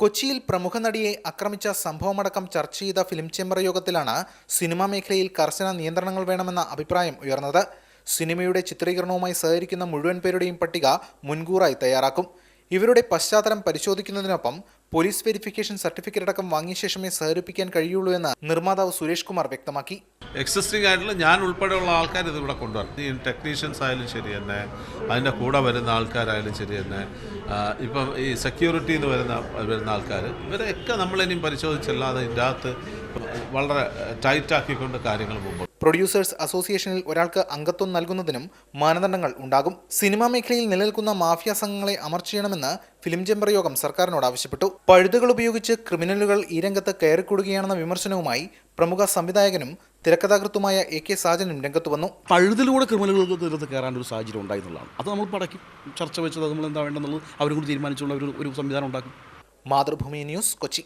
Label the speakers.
Speaker 1: കൊച്ചിയിൽ പ്രമുഖ നടിയെ ആക്രമിച്ച സംഭവമടക്കം ചർച്ച ചെയ്ത ഫിലിം ചേംബർ യോഗത്തിലാണ് സിനിമാ മേഖലയിൽ കർശന നിയന്ത്രണങ്ങൾ വേണമെന്ന അഭിപ്രായം ഉയർന്നത്. സിനിമയുടെ ചിത്രീകരണവുമായി സഹകരിക്കുന്ന മുഴുവൻ പേരുടെയും പട്ടിക മുൻകൂറായി തയ്യാറാക്കും. ഇവരുടെ പശ്ചാത്തലം പരിശോധിക്കുന്നതിനൊപ്പം പോലീസ് വെരിഫിക്കേഷൻ സർട്ടിഫിക്കറ്റ് അടക്കം വാങ്ങിയ ശേഷമേ സഹകരിപ്പിക്കാൻ കഴിയുള്ളൂ എന്ന് നിർമ്മാതാവ് സുരേഷ് കുമാർ വ്യക്തമാക്കി.
Speaker 2: എക്സിസ്റ്റിംഗ് ആയിട്ടുള്ള ഞാൻ ഉൾപ്പെടെയുള്ള ആൾക്കാർ ഇതിവിടെ കൊണ്ടുവരണം. ഈ ടെക്നീഷ്യൻസ് ആയാലും ശരി തന്നെ, അതിൻ്റെ കൂടെ വരുന്ന ആൾക്കാരായാലും ശരി തന്നെ, ഇപ്പം ഈ സെക്യൂരിറ്റിയിൽ വരുന്ന ആൾക്കാർ, ഇവരെയൊക്കെ നമ്മളിനിയും പരിശോധിച്ചല്ലാതെ ഇതിൻ്റെ അകത്ത് വളരെ ടൈറ്റാക്കിക്കൊണ്ട് കാര്യങ്ങൾ മുമ്പോട്ട്.
Speaker 1: പ്രൊഡ്യൂസേഴ്സ് അസോസിയേഷനിൽ ഒരാൾക്ക് അംഗത്വം നൽകുന്നതിനും മാനദണ്ഡങ്ങൾ ഉണ്ടാകും. സിനിമാ മേഖലയിൽ നിലനിൽക്കുന്ന മാഫിയ സംഘങ്ങളെ അമർച്ച ചെയ്യണമെന്ന് ഫിലിം ചേംബർ യോഗം സർക്കാരിനോട് ആവശ്യപ്പെട്ടു. പഴുതുകൾ ഉപയോഗിച്ച് ക്രിമിനലുകൾ ഈ രംഗത്ത് കയറിക്കൂടുകയാണെന്ന വിമർശനവുമായി പ്രമുഖ സംവിധായകനും തിരക്കഥാകൃത്തുമായ AK സാജനും രംഗത്ത് വന്നു.
Speaker 3: പഴുതിലൂടെ ക്രിമിനലുകൾക്ക് തീർത്ത് കയറാനൊരു സാഹചര്യം ഉണ്ടായിരുന്നുള്ളതാണ്. അത് നമ്മൾ പടക്കി ചർച്ച വെച്ചത് നമ്മൾ എന്താ വേണ്ടെന്നുള്ളത് അവരും കൂടി തീരുമാനിച്ചുള്ള ഒരു സംവിധാനം ഉണ്ടാക്കും.
Speaker 1: മാതൃഭൂമി ന്യൂസ്, കൊച്ചി.